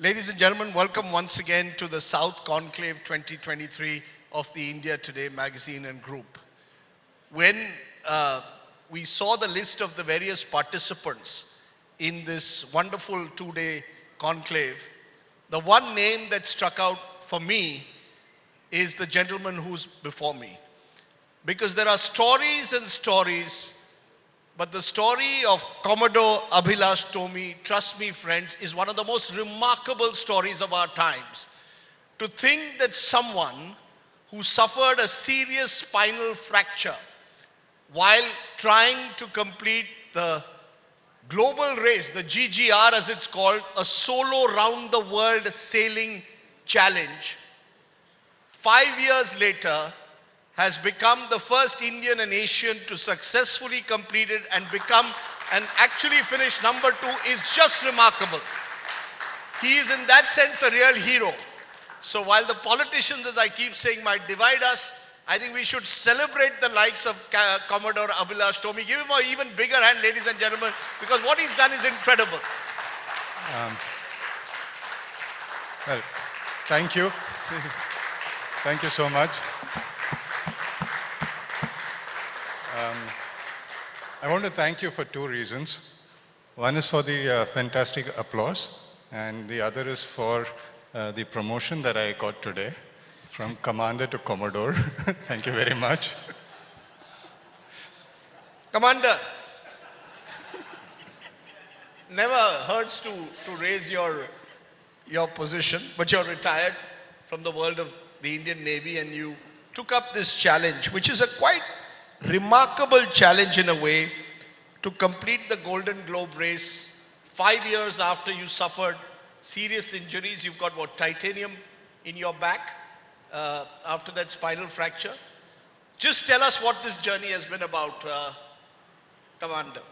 Ladies and gentlemen, welcome once again to the South Conclave 2023 of the India Today magazine and group. When we saw the list of the various participants in this wonderful two-day conclave, the one name that struck out for me is the gentleman who's before me. Because there are stories and stories, but the story of Commodore Abhilash Tomy, trust me friends, is one of the most remarkable stories of our times. To think that someone who suffered a serious spinal fracture while trying to complete the global race, the GGR as it's called, a solo round the world sailing challenge, 5 years later has become the first Indian and Asian to successfully complete it and become and actually finish number 2 is just remarkable. He is in that sense a real hero. So while the politicians, as I keep saying, might divide us, I think we should celebrate the likes of Commodore Abhilash Tomy. Give him an even bigger hand, ladies and gentlemen, because what he's done is incredible. Well, thank you. Thank you so much. I want to thank you for two reasons. One is for the fantastic applause, and the other is for the promotion that I got today from Commander to Commodore. Thank you very much. Commander, never hurts to raise your position, but you're retired from the world of the Indian Navy and you took up this challenge, which is a quite remarkable challenge in a way, to complete the Golden Globe race 5 years after you suffered serious injuries. You've got what, titanium in your back after that spinal fracture. Just tell us what this journey has been about, Commander.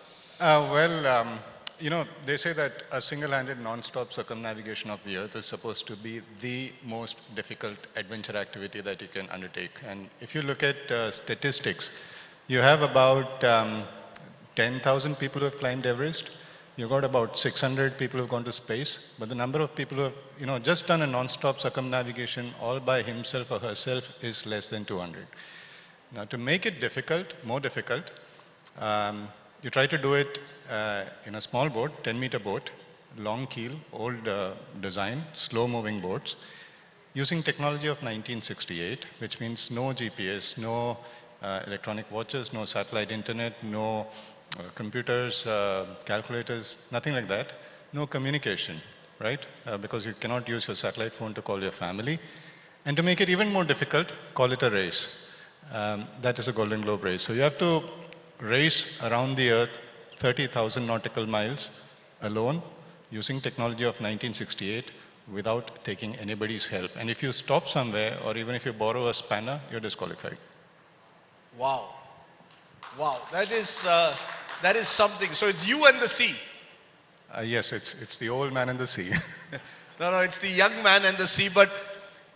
You know, they say that a single-handed non-stop circumnavigation of the Earth is supposed to be the most difficult adventure activity that you can undertake. And if you look at statistics, you have about 10,000 people who have climbed Everest. You've got about 600 people who have gone to space. But the number of people who have, just done a non-stop circumnavigation all by himself or herself is less than 200. Now, to make it difficult, more difficult, you try to do it in a small boat, 10-meter boat, long keel, old design, slow-moving boats, using technology of 1968, which means no GPS, no electronic watches, no satellite internet, no computers, calculators, nothing like that. No communication, right? Because you cannot use your satellite phone to call your family. And to make it even more difficult, call it a race. That is a Golden Globe race. So you have to race around the Earth 30,000 nautical miles alone using technology of 1968 without taking anybody's help. And if you stop somewhere or even if you borrow a spanner, you're disqualified. Wow. Wow. That is something. So it's you and the sea. Yes, it's the old man and the sea. No, it's the young man and the sea. But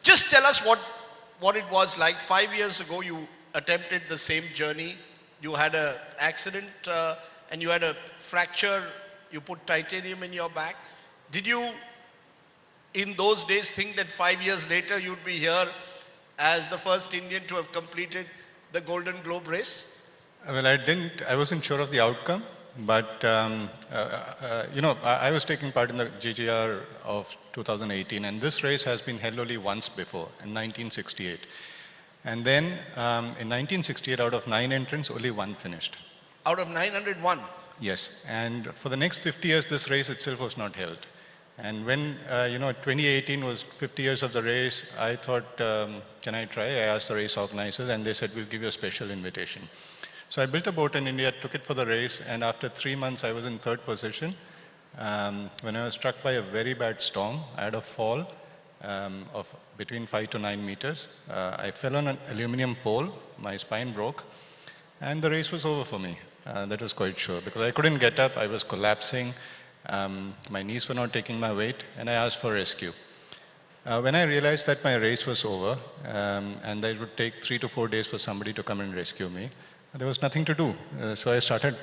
just tell us what it was like. 5 years ago, you attempted the same journey. You had an accident and you had a fracture. You put titanium in your back. Did you, in those days, think that 5 years later you'd be here as the first Indian to have completed the Golden Globe race? Well, I wasn't sure of the outcome, but I was taking part in the GGR of 2018, and this race has been held only once before, in 1968. And then in 1968, out of 9 entrants, only 1 finished. Out of 901? Yes, and for the next 50 years, this race itself was not held. And when, 2018 was 50 years of the race, I thought, can I try? I asked the race organizers, and they said, we'll give you a special invitation. So I built a boat in India, took it for the race, and after 3 months, I was in 3rd position. When I was struck by a very bad storm, I had a fall of between 5 to 9 meters. I fell on an aluminum pole, my spine broke, and the race was over for me. That was quite sure, because I couldn't get up, I was collapsing, my knees were not taking my weight, and I asked for rescue. When I realized that my race was over, and it would take 3 to 4 days for somebody to come and rescue me, there was nothing to do. So I started,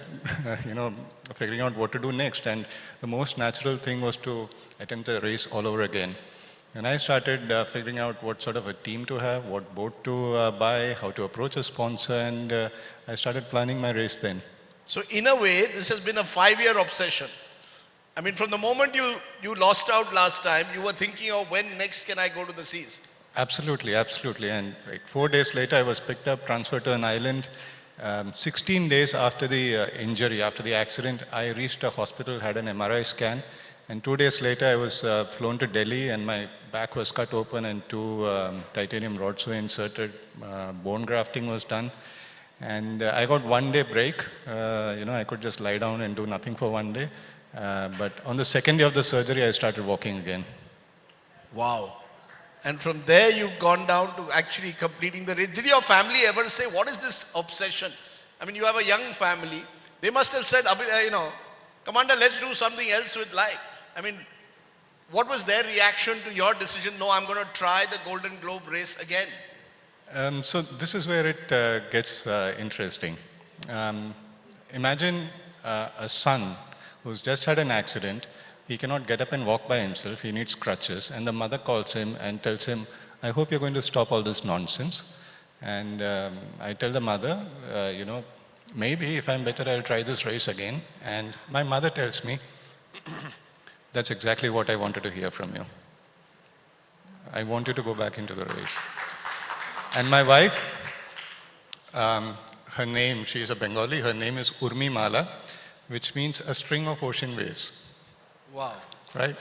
figuring out what to do next. And the most natural thing was to attempt the race all over again. And I started figuring out what sort of a team to have, what boat to buy, how to approach a sponsor, and I started planning my race then. So in a way, this has been a 5-year obsession. I mean, from the moment you lost out last time, you were thinking of when next can I go to the seas? Absolutely, absolutely. And like 4 days later, I was picked up, transferred to an island. 16 days after the injury, after the accident, I reached a hospital, had an MRI scan. And 2 days later, I was flown to Delhi, and my back was cut open and 2 titanium rods were inserted. Bone grafting was done. And I got 1 day break. I could just lie down and do nothing for 1 day. But on the second day of the surgery, I started walking again. Wow. And from there, you've gone down to actually completing the race. Did your family ever say, what is this obsession? I mean, you have a young family. They must have said, Commander, let's do something else with life. I mean, what was their reaction to your decision? No, I'm going to try the Golden Globe race again. So this is where it gets interesting. Imagine a son who's just had an accident. He cannot get up and walk by himself. He needs crutches. And the mother calls him and tells him, I hope you're going to stop all this nonsense. And I tell the mother, maybe if I'm better, I'll try this race again. And my mother tells me, that's exactly what I wanted to hear from you. I want you to go back into the race. And my wife, her name, she's a Bengali, her name is Urmi Mala, which means a string of ocean waves. Wow. Right?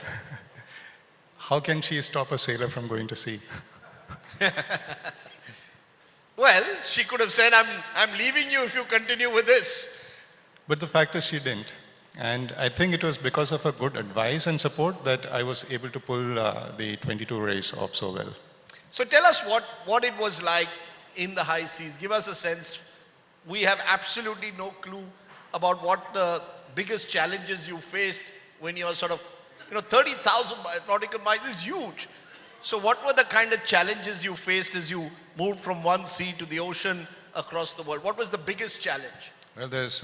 How can she stop a sailor from going to sea? Well, she could have said, I'm leaving you if you continue with this. But the fact is she didn't. And I think it was because of her good advice and support that I was able to pull the 22 race off so well. So tell us what it was like in the high seas. Give us a sense. We have absolutely no clue about what the biggest challenges you faced when you're sort of, 30,000 nautical miles is huge. So what were the kind of challenges you faced as you moved from one sea to the ocean across the world? What was the biggest challenge? Well, there's,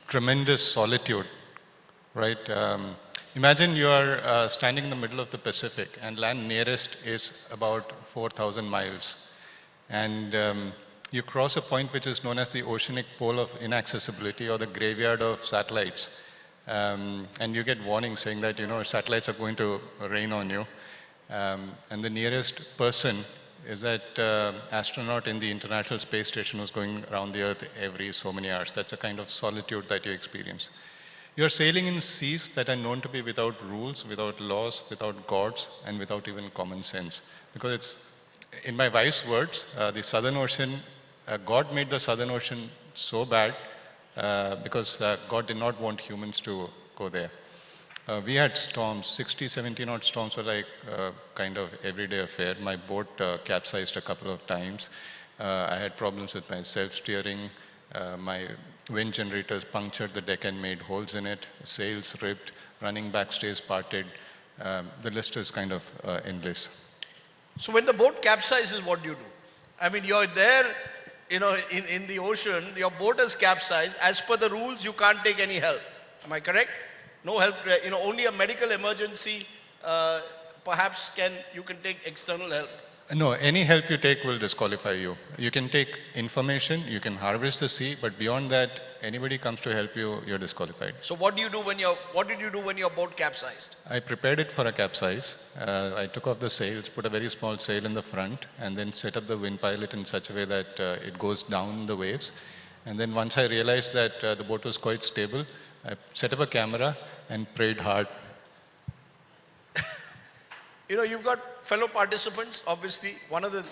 tremendous solitude, right? Imagine you are standing in the middle of the Pacific and land nearest is about 4,000 miles. And you cross a point which is known as the oceanic pole of inaccessibility or the graveyard of satellites. And you get warnings saying that, satellites are going to rain on you. And the nearest person is that astronaut in the International Space Station who's going around the Earth every so many hours. That's a kind of solitude that you experience. You're sailing in seas that are known to be without rules, without laws, without gods, and without even common sense. Because it's, in my wife's words, the Southern Ocean, God made the Southern Ocean so bad because God did not want humans to go there. We had storms, 60, 70 knot storms were like kind of everyday affair. My boat capsized a couple of times. I had problems with my self-steering. My wind generators punctured the deck and made holes in it. Sails ripped, running backstays parted. The list is kind of endless. So when the boat capsizes, what do you do? I mean, you're there, in the ocean, your boat is capsized. As per the rules, you can't take any help. Am I correct? No help, only a medical emergency, perhaps you can take external help. No, any help you take will disqualify you. You can take information, you can harvest the sea, but beyond that, anybody comes to help you, you're disqualified. So what did you do when your boat capsized? I prepared it for a capsize. I took off the sails, put a very small sail in the front, and then set up the wind pilot in such a way that it goes down the waves. And then once I realized that the boat was quite stable, I set up a camera and prayed hard. You've got fellow participants. Obviously, one of the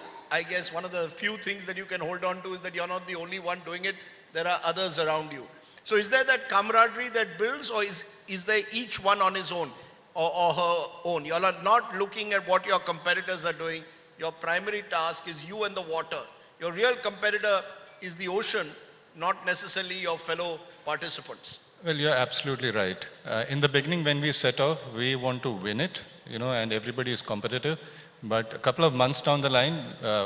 few things that you can hold on to is that you're not the only one doing it. There are others around you. So is there that camaraderie that builds, or is there each one on his own or her own? You're not looking at what your competitors are doing. Your primary task is you and the water. Your real competitor is the ocean, not necessarily your fellow participants. Well, you're absolutely right. In the beginning, when we set off, we want to win it, and everybody is competitive. But a couple of months down the line,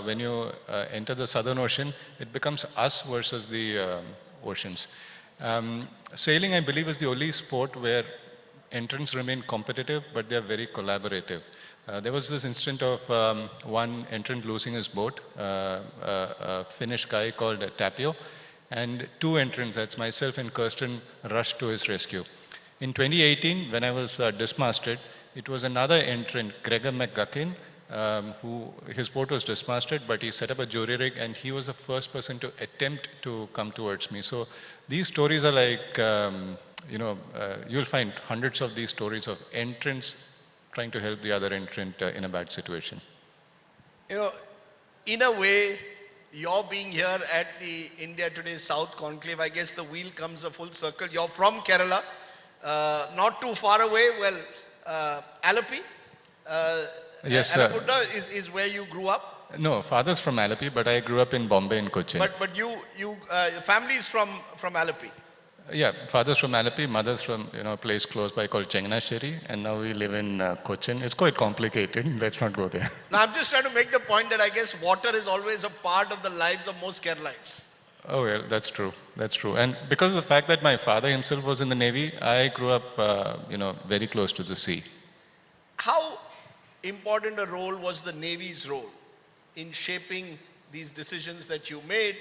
when you enter the Southern Ocean, it becomes us versus the oceans. Sailing, I believe, is the only sport where entrants remain competitive, but they are very collaborative. There was this incident of one entrant losing his boat, a Finnish guy called Tapio, and two entrants, that's myself and Kirsten, rushed to his rescue. In 2018, when I was dismasted, it was another entrant, Gregor McGuckin, who his boat was dismasted, but he set up a jury rig, and he was the first person to attempt to come towards me. So these stories are like, you'll find hundreds of these stories of entrants trying to help the other entrant in a bad situation. In a way, you're being here at the India Today South Conclave, I guess the wheel comes a full circle. You're from Kerala, not too far away. Well, Alapi, Yes, Alaputta is where you grew up. No, father's from Alapi, but I grew up in Bombay and Cochin. But your family is from Alapi. Yeah, father's from Alapi, mother's from a place close by called Chenganasheri, and now we live in Cochin. It's quite complicated. Let's not go there. Now I'm just trying to make the point that I guess water is always a part of the lives of most Keralites. Oh well, that's true. That's true. And because of the fact that my father himself was in the Navy, I grew up, very close to the sea. How important a role was the Navy's role in shaping these decisions that you made?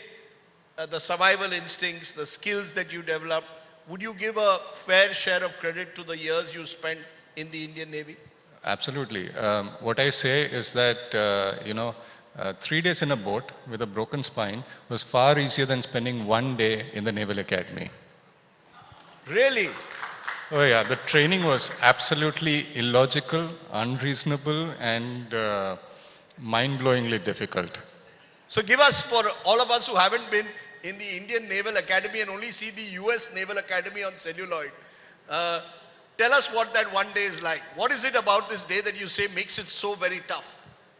The survival instincts, the skills that you developed, would you give a fair share of credit to the years you spent in the Indian Navy? Absolutely. What I say is that, 3 days in a boat with a broken spine was far easier than spending 1 day in the Naval Academy. Really? Oh yeah, the training was absolutely illogical, unreasonable, and mind-blowingly difficult. So give us, for all of us who haven't been in the Indian Naval Academy and only see the US Naval Academy on celluloid, tell us what that 1 day is like. What is it about this day that you say makes it so very tough?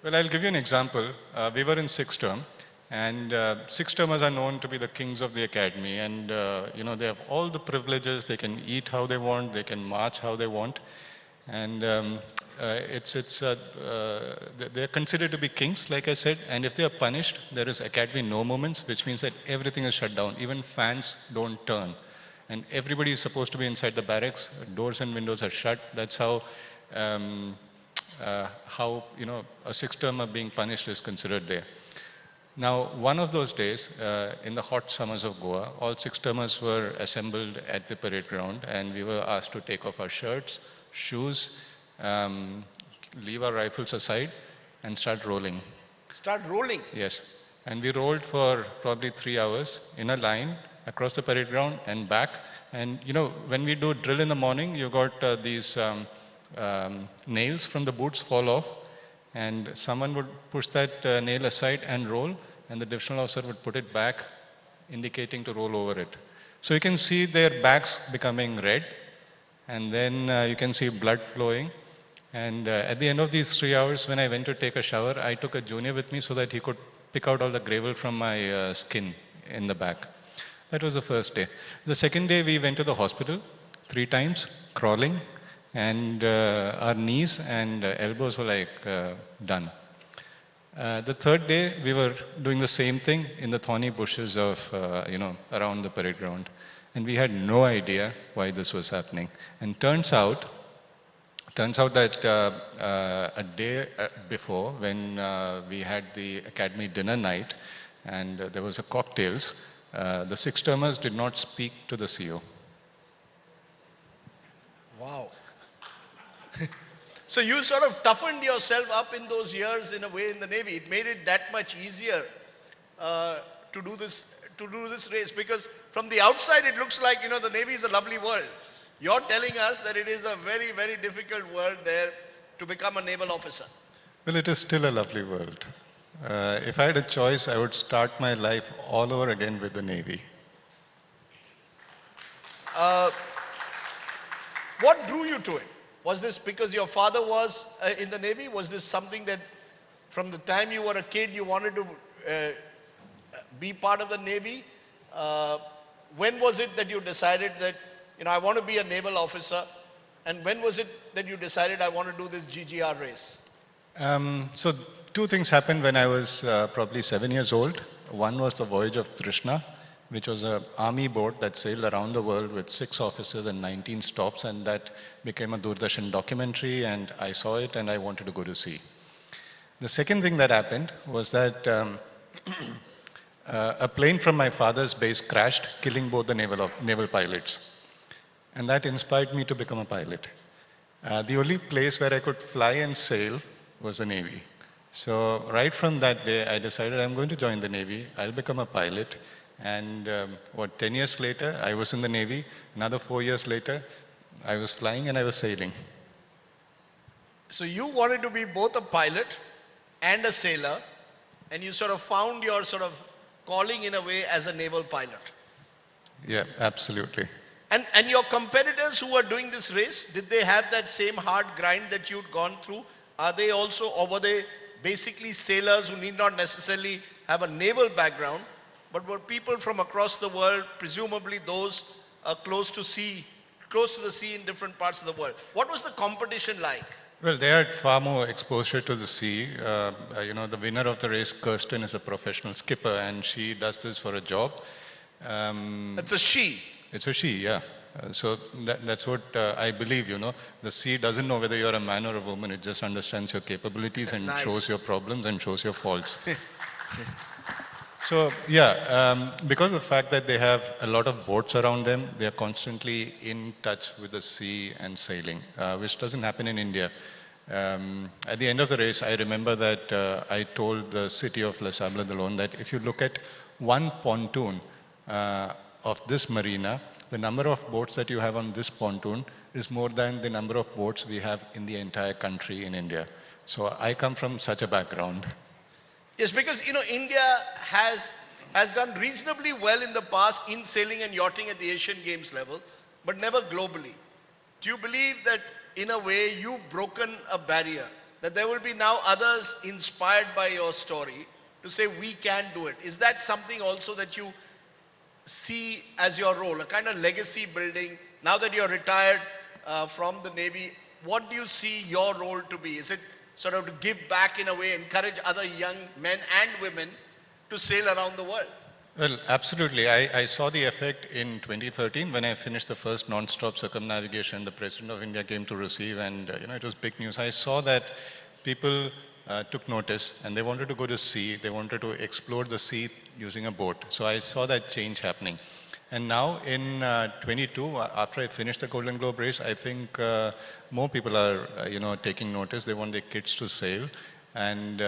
Well, I'll give you an example. We were in sixth term, and sixth termers are known to be the kings of the academy, and they have all the privileges. They can eat how they want, they can march how they want, and they're considered to be kings, like I said. And if they are punished, there is academy no moments, which means that everything is shut down. Even fans don't turn, and everybody is supposed to be inside the barracks. Doors and windows are shut. That's how a sixth termer being punished is considered there. Now, one of those days, in the hot summers of Goa, all six termers were assembled at the parade ground, and we were asked to take off our shirts, shoes, leave our rifles aside, and start rolling. Start rolling? Yes. And we rolled for probably 3 hours in a line across the parade ground and back. And when we do drill in the morning, you got these nails from the boots fall off, and someone would push that nail aside and roll, and the divisional officer would put it back, indicating to roll over it. So you can see their backs becoming red, and then you can see blood flowing. And at the end of these 3 hours, when I went to take a shower, I took a junior with me so that he could pick out all the gravel from my skin in the back. That was the first day. The second day, we went to the hospital 3 times, crawling, and our knees and elbows were like done. The third day, we were doing the same thing in the thorny bushes of, around the parade ground. And we had no idea why this was happening. And turns out that a day before, when we had the academy dinner night, and there was a cocktails, the six termers did not speak to the CO. Wow. So you sort of toughened yourself up in those years in a way in the Navy. It made it that much easier to do this race, because from the outside it looks like the Navy is a lovely world. You're telling us that it is a very, very difficult world there to become a naval officer. Well, it is still a lovely world. If I had a choice, I would start my life all over again with the Navy. What drew you to it? Was this because your father was in the Navy? Was this something that from the time you were a kid you wanted to be part of the Navy? When was it that you decided that, I want to be a naval officer? And when was it that you decided I want to do this GGR race? So two things happened when I was probably 7 years old. One was the voyage of Tryst, which was an army boat that sailed around the world with 6 officers and 19 stops, and that became a Doordarshan documentary, and I saw it and I wanted to go to sea. The second thing that happened was that a plane from my father's base crashed, killing both the naval pilots. And that inspired me to become a pilot. The only place where I could fly and sail was the Navy. So right from that day, I decided I'm going to join the Navy. I'll become a pilot. And 10 years later, I was in the Navy. Another 4 years later, I was flying and I was sailing. So you wanted to be both a pilot and a sailor, and you sort of found your sort of calling in a way as a naval pilot. Yeah, absolutely. And your competitors who are doing this race, did they have that same hard grind that you'd gone through? Are they also, or were they basically sailors who need not necessarily have a naval background, but were people from across the world, presumably those close to the sea in different parts of the world? What was the competition like? Well, they had far more exposure to the sea. The winner of the race, Kirsten, is a professional skipper, and she does this for a job. It's a she. It's a she, yeah. So that's what I believe, The sea doesn't know whether you're a man or a woman. It just understands your capabilities and shows your problems and shows your faults. So, because of the fact that they have a lot of boats around them, they are constantly in touch with the sea and sailing, which doesn't happen in India. At the end of the race, I remember that I told the city of Les Sables-d'Olonne that if you look at one pontoon of this marina, the number of boats that you have on this pontoon is more than the number of boats we have in the entire country in India. So I come from such a background. Yes, because India has done reasonably well in the past in sailing and yachting at the Asian Games level, but never globally. Do you believe that in a way you've broken a barrier, that there will be now others inspired by your story to say we can do it? Is that something also that you see as your role, a kind of legacy building? Now that you're retired from the Navy, what do you see your role to be? Is it sort of to give back in a way, encourage other young men and women to sail around the world? Well, absolutely. I saw the effect in 2013 when I finished the first non-stop circumnavigation. The President of India came to receive, and it was big news. I saw that people took notice and they wanted to go to sea. They wanted to explore the sea using a boat. So I saw that change happening. And now in 22, after I finished the Golden Globe race, I think more people are, taking notice. They want their kids to sail. And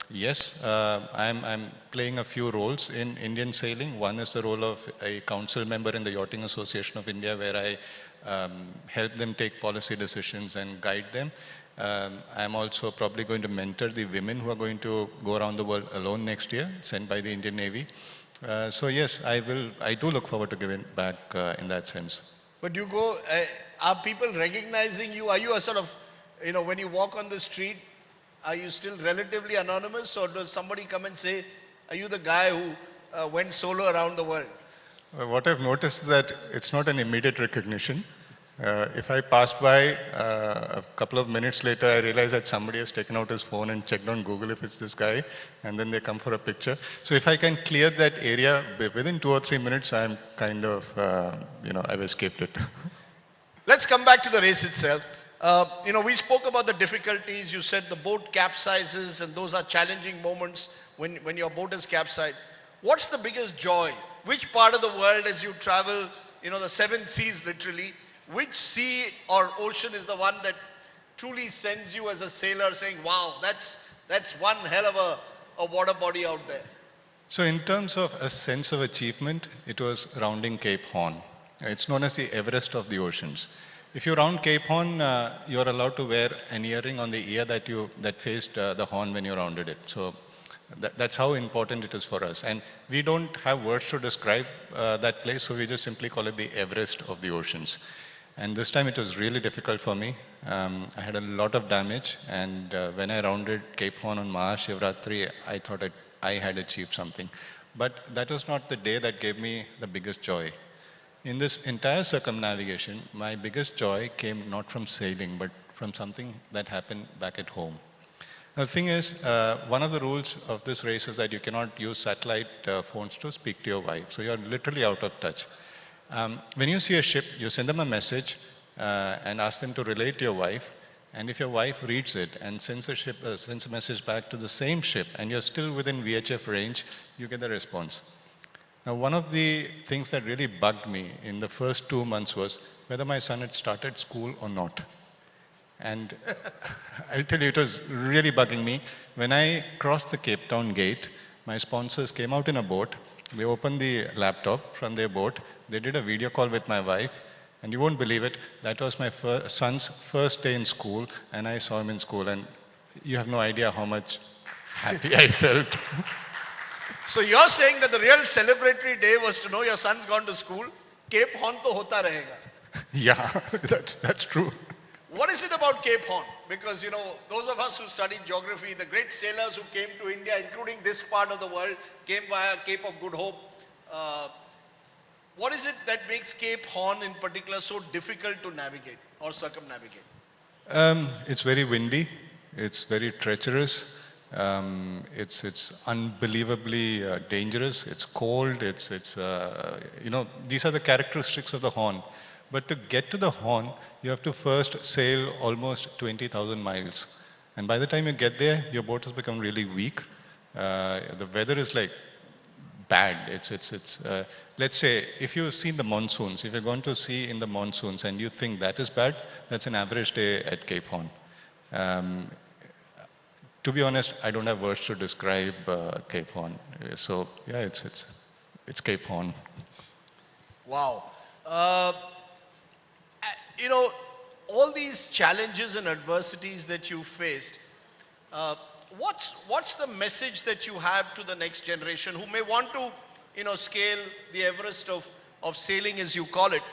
yes, I'm playing a few roles in Indian sailing. One is the role of a council member in the Yachting Association of India, where I help them take policy decisions and guide them. I'm also probably going to mentor the women who are going to go around the world alone next year, sent by the Indian Navy. So yes, I do look forward to giving back in that sense. But you go, are people recognizing you? Are you a sort of, when you walk on the street, are you still relatively anonymous, or does somebody come and say, are you the guy who went solo around the world? What I've noticed is that it's not an immediate recognition. If I pass by a couple of minutes later, I realize that somebody has taken out his phone and checked on Google if it's this guy, and then they come for a picture. So if I can clear that area within 2 or 3 minutes, I'm kind of, I've escaped it. Let's come back to the race itself. We spoke about the difficulties. You said the boat capsizes, and those are challenging moments when your boat is capsized. What's the biggest joy? Which part of the world, as you travel, the 7 seas literally, which sea or ocean is the one that truly sends you as a sailor saying, wow, that's one hell of a water body out there? So in terms of a sense of achievement, it was rounding Cape Horn. It's known as the Everest of the oceans. If you round Cape Horn, you're allowed to wear an earring on the ear that faced the horn when you rounded it. So that's how important it is for us. And we don't have words to describe that place, so we just simply call it the Everest of the oceans. And this time it was really difficult for me. I had a lot of damage, and when I rounded Cape Horn on Mahashivratri, I thought I had achieved something. But that was not the day that gave me the biggest joy. In this entire circumnavigation, my biggest joy came not from sailing, but from something that happened back at home. The thing is, one of the rules of this race is that you cannot use satellite phones to speak to your wife. So you're literally out of touch. When you see a ship, you send them a message and ask them to relay to your wife. And if your wife reads it and sends a message back to the same ship, and you're still within VHF range, you get the response. Now, one of the things that really bugged me in the first 2 months was whether my son had started school or not. And I'll tell you, it was really bugging me. When I crossed the Cape Town gate, my sponsors came out in a boat. They opened the laptop from their boat. They did a video call with my wife. And you won't believe it, that was my son's first day in school, and I saw him in school. And you have no idea how much happy I felt. So you're saying that the real celebratory day was to know your son's gone to school? Cape Horn to hota rahega. Yeah, that's true. What is it about Cape Horn? Because, you know, those of us who studied geography, the great sailors who came to India, including this part of the world, came via Cape of Good Hope. What is it that makes Cape Horn in particular so difficult to navigate or circumnavigate? It's very windy. It's very treacherous. It's unbelievably dangerous. It's cold. You know, these are the characteristics of the Horn. But to get to the Horn, you have to first sail almost 20,000 miles. And by the time you get there, your boat has become really weak. The weather is like bad. Let's say, if you've seen the monsoons, if you're going to see in the monsoons and you think that is bad, that's an average day at Cape Horn. To be honest, I don't have words to describe Cape Horn. So, yeah, it's Cape Horn. Wow. You know, all these challenges and adversities that you faced, what's the message that you have to the next generation who may want to, you know, scale the Everest of sailing, as you call it?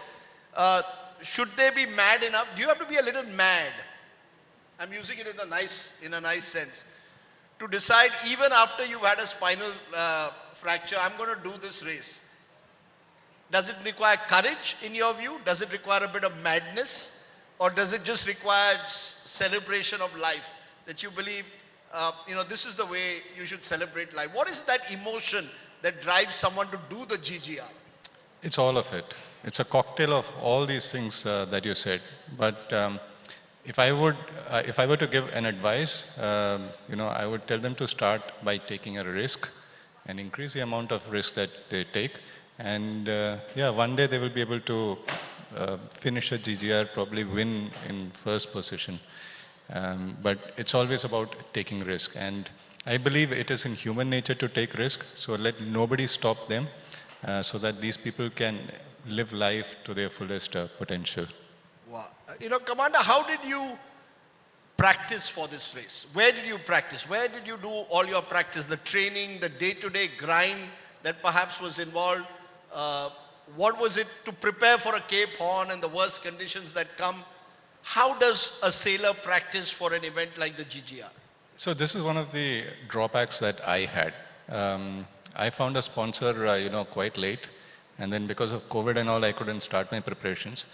Should they be mad enough? Do you have to be a little mad? I'm using it in a nice sense. To decide, even after you've had a spinal fracture, I'm going to do this race. Does it require courage in your view? Does it require a bit of madness? Or does it just require celebration of life? That you believe, you know, this is the way you should celebrate life. What is that emotion that drives someone to do the GGR? It's all of it. It's a cocktail of all these things that you said. But if I were to give an advice, you know, I would tell them to start by taking a risk and increase the amount of risk that they take. And yeah, one day they will be able to finish a GGR, probably win in first position. But it's always about taking risk. And I believe it is in human nature to take risk. So let nobody stop them so that these people can live life to their fullest potential. Wow. You know, Commander, how did you practice for this race? Where did you practice? Where did you do all your practice? The training, the day-to-day grind that perhaps was involved? What was it to prepare for a Cape Horn and the worst conditions that come? How does a sailor practice for an event like the GGR? So this is one of the drawbacks that I had. I found a sponsor, you know, quite late. And then because of COVID and all, I couldn't start my preparations.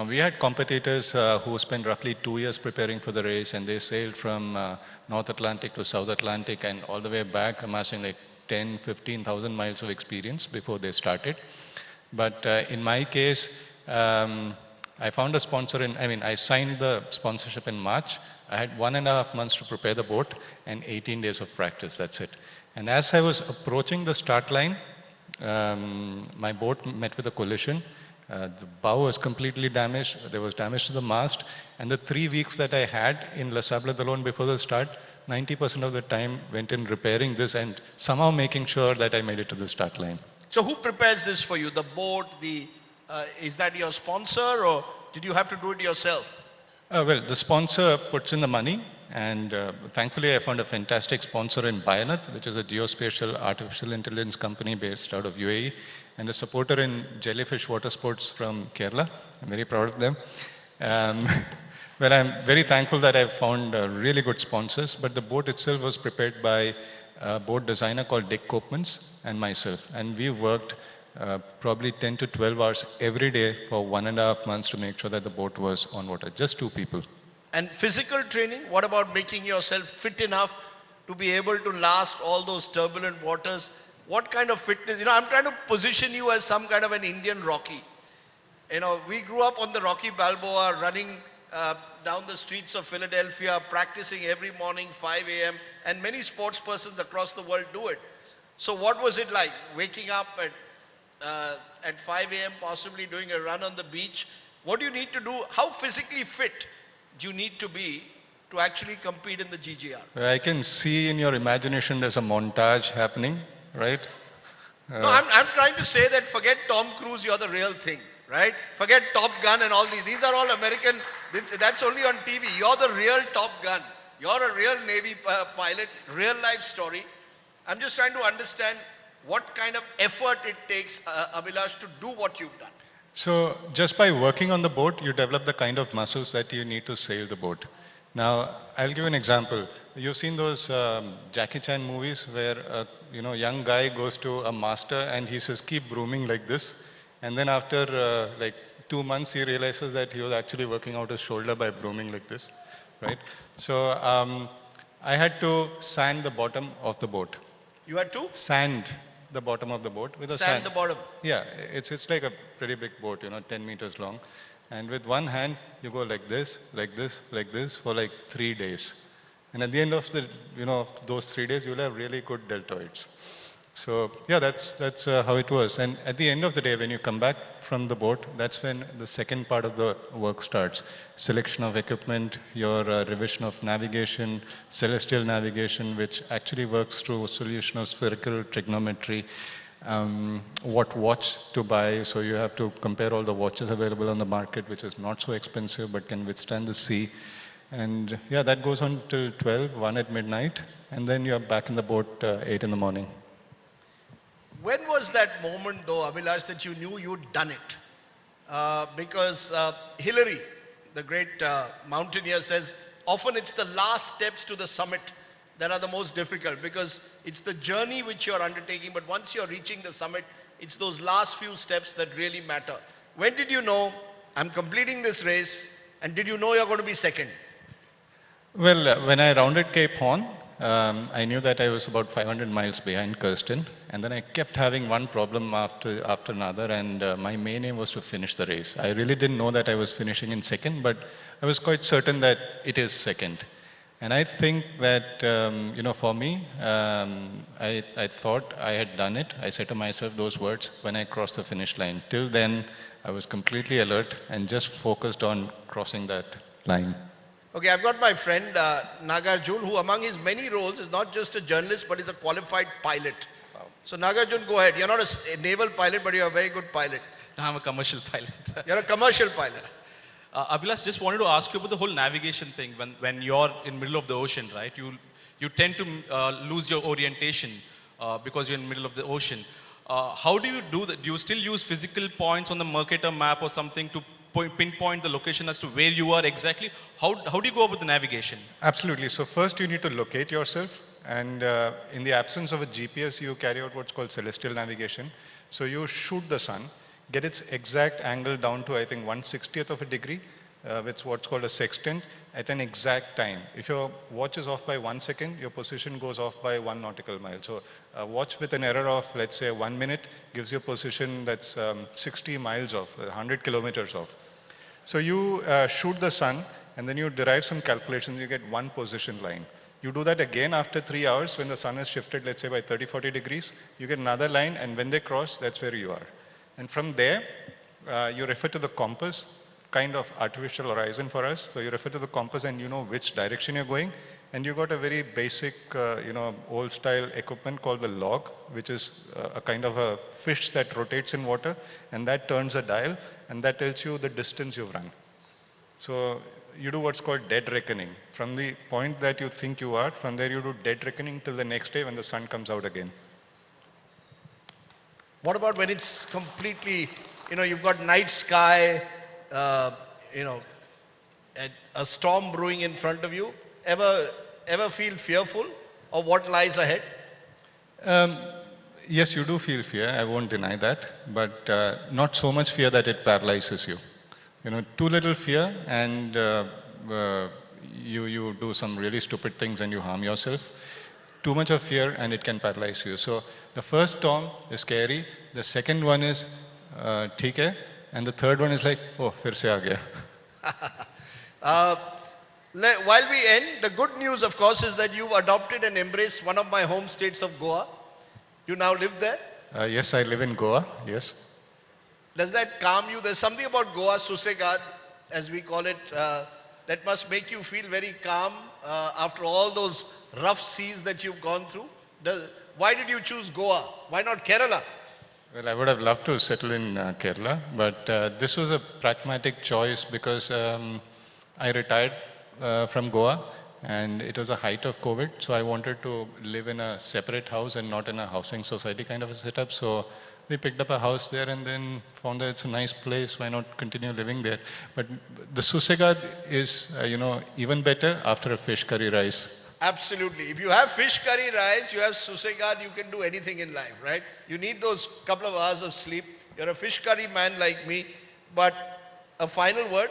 We had competitors who spent roughly 2 years preparing for the race, and they sailed from North Atlantic to South Atlantic and all the way back, amassing like 10, 15,000 miles of experience before they started. But in my case, I found a sponsor I signed the sponsorship in March. I had 1.5 months to prepare the boat and 18 days of practice, that's it. And as I was approaching the start line, my boat met with a collision. The bow was completely damaged. There was damage to the mast. And the 3 weeks that I had in La Sable d'Olonne before the start, 90% of the time went in repairing this and somehow making sure that I made it to the start line. So who prepares this for you? The boat, is that your sponsor, or did you have to do it yourself? Well, the sponsor puts in the money, and thankfully I found a fantastic sponsor in Bayanat, which is a geospatial artificial intelligence company based out of UAE, and a supporter in jellyfish water sports from Kerala. I'm very proud of them. Well, I'm very thankful that I've found really good sponsors, but the boat itself was prepared by a boat designer called Dick Koopmans and myself. And we worked probably 10 to 12 hours every day for 1.5 months to make sure that the boat was on water. Just 2 people. And physical training, what about making yourself fit enough to be able to last all those turbulent waters? What kind of fitness? I'm trying to position you as some kind of an Indian Rocky. We grew up on the Rocky Balboa, running down the streets of Philadelphia, practicing every morning, 5 a.m. And many sports persons across the world do it. So what was it like waking up at 5 a.m., possibly doing a run on the beach? What do you need to do? How physically fit do you need to be to actually compete in the GGR? I can see in your imagination there's a montage happening, right? No, I'm trying to say that forget Tom Cruise, you're the real thing, right? Forget Top Gun and all these. These are all American. That's only on TV. You're the real Top Gun. You're a real Navy pilot, real life story. I'm just trying to understand what kind of effort it takes, Abhilash, to do what you've done. So just by working on the boat, you develop the kind of muscles that you need to sail the boat. Now, I'll give you an example. You've seen those Jackie Chan movies where a young guy goes to a master and he says, keep brooming like this. And then after like 2 months, he realizes that he was actually working out his shoulder by brooming like this, right? So I had to sand the bottom of the boat. You had to? Sand the bottom of the boat with a sand. Sand the bottom? Yeah, it's like a pretty big boat, 10 meters long. And with one hand, you go like this, like this, like this for like 3 days. And at the end of the, those 3 days, you'll have really good deltoids. So yeah, that's how it was. And at the end of the day, when you come back from the boat, that's when the second part of the work starts. Selection of equipment, your revision of navigation, celestial navigation, which actually works through solution of spherical trigonometry, what watch to buy. So you have to compare all the watches available on the market, which is not so expensive but can withstand the sea. And yeah, that goes on till 12, 1 at midnight, and then you're back in the boat 8 in the morning. When was that moment, though, Abhilash, that you knew you'd done it? Because Hillary, the great mountaineer, says often it's the last steps to the summit that are the most difficult, because it's the journey which you're undertaking, but once you're reaching the summit, it's those last few steps that really matter. When did you know, I'm completing this race, and did you know you're going to be second? Well, when I rounded Cape Horn, I knew that I was about 500 miles behind Kirsten, and then I kept having one problem after another, and my main aim was to finish the race. I really didn't know that I was finishing in second, but I was quite certain that it is second. And I think that, for me, I thought I had done it. I said to myself those words when I crossed the finish line. Till then, I was completely alert and just focused on crossing that line. Okay, I've got my friend Nagarjun, who among his many roles is not just a journalist, but is a qualified pilot. Wow. So Nagarjun, go ahead. You're not a naval pilot, but you're a very good pilot. No, I'm a commercial pilot. You're a commercial pilot. Abhilash, just wanted to ask you about the whole navigation thing. When you're in the middle of the ocean, right, you tend to lose your orientation because you're in the middle of the ocean. How do you do that? Do you still use physical points on the Mercator map or something to pinpoint the location as to where you are exactly? How do you go about the navigation? Absolutely. So first you need to locate yourself, and in the absence of a GPS, you carry out what's called celestial navigation. So you shoot the sun, get its exact angle down to, I think, 1/60th of a degree, with what's called a sextant, at an exact time. If your watch is off by 1 second, your position goes off by 1 nautical mile. So a watch with an error of, let's say, 1 minute gives you a position that's 60 miles off, 100 kilometers off. So you shoot the sun, and then you derive some calculations, you get one position line. You do that again after 3 hours when the sun has shifted, let's say, by 30-40 degrees. You get another line, and when they cross, that's where you are. And from there, you refer to the compass, kind of artificial horizon for us. So you refer to the compass and you know which direction you're going. And you got a very basic, old style equipment called the log, which is a kind of a fish that rotates in water, and that turns a dial, and that tells you the distance you've run. So you do what's called dead reckoning. From the point that you think you are, from there you do dead reckoning till the next day when the sun comes out again. What about when it's completely, you've got night sky, and a storm brewing in front of you? Ever feel fearful of what lies ahead? Yes, you do feel fear. I won't deny that, but not so much fear that it paralyzes you. Too little fear, and you do some really stupid things and you harm yourself. Too much of fear and it can paralyze you. So the first Tom is scary. The second one is theek hai. And the third one is like, oh, fir se aa gaya. While we end, the good news, of course, is that you've adopted and embraced one of my home states of Goa. You now live there. Yes, I live in Goa, yes. Does that calm you? There's something about Goa, Susegad, as we call it, that must make you feel very calm after all those rough seas that you've gone through. Why did you choose Goa? Why not Kerala? Well, I would have loved to settle in Kerala, but this was a pragmatic choice because I retired from Goa and it was the height of COVID, so I wanted to live in a separate house and not in a housing society kind of a setup. So we picked up a house there and then found that it's a nice place, why not continue living there? But the Susegad is, even better after a fish curry rice. Absolutely. If you have fish curry rice, you have Susegad, you can do anything in life, right? You need those couple of hours of sleep. You're a fish curry man like me. But a final word,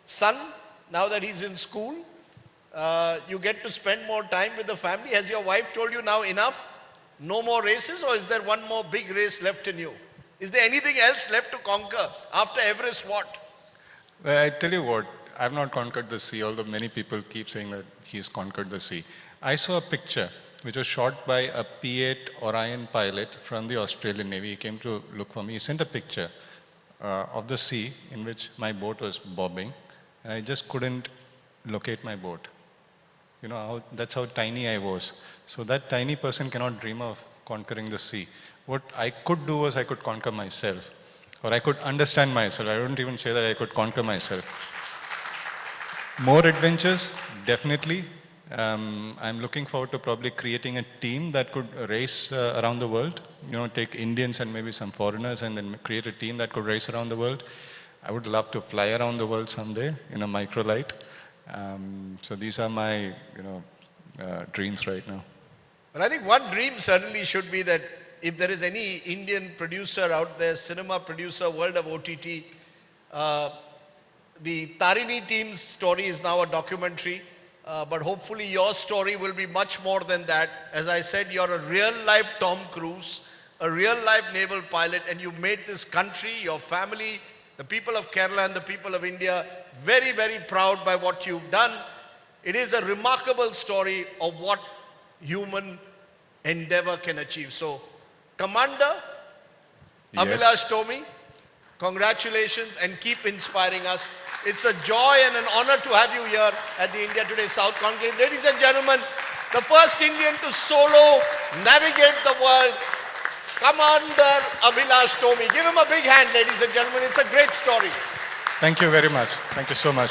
son, now that he's in school, you get to spend more time with the family. Has your wife told you now enough? No more races, or is there one more big race left in you? Is there anything else left to conquer after Everest? What? Well, I tell you what, I've not conquered the sea, although many people keep saying that he's conquered the sea. I saw a picture which was shot by a P-8 Orion pilot from the Australian Navy. He came to look for me. He sent a picture of the sea in which my boat was bobbing, and I just couldn't locate my boat. That's how tiny I was. So that tiny person cannot dream of conquering the sea. What I could do was I could conquer myself, or I could understand myself. I don't even say that I could conquer myself. More adventures, definitely. I'm looking forward to probably creating a team that could race around the world. Take Indians and maybe some foreigners and then create a team that could race around the world. I would love to fly around the world someday in a microlight. So these are my, dreams right now. Well, I think one dream certainly should be that if there is any Indian producer out there, cinema producer, world of OTT, the Tarini team's story is now a documentary, but hopefully your story will be much more than that. As I said, you're a real-life Tom Cruise, a real-life naval pilot, and you made this country, your family, the people of Kerala and the people of India very, very proud by what you've done. It is a remarkable story of what human endeavor can achieve. So, Commander Yes. Abhilash Tomy, congratulations and keep inspiring us. It's a joy and an honor to have you here at the India Today South Conclave. Ladies and gentlemen, the first Indian to solo navigate the world, Commander Abhilash Tomy. Give him a big hand, ladies and gentlemen. It's a great story. Thank you very much. Thank you so much.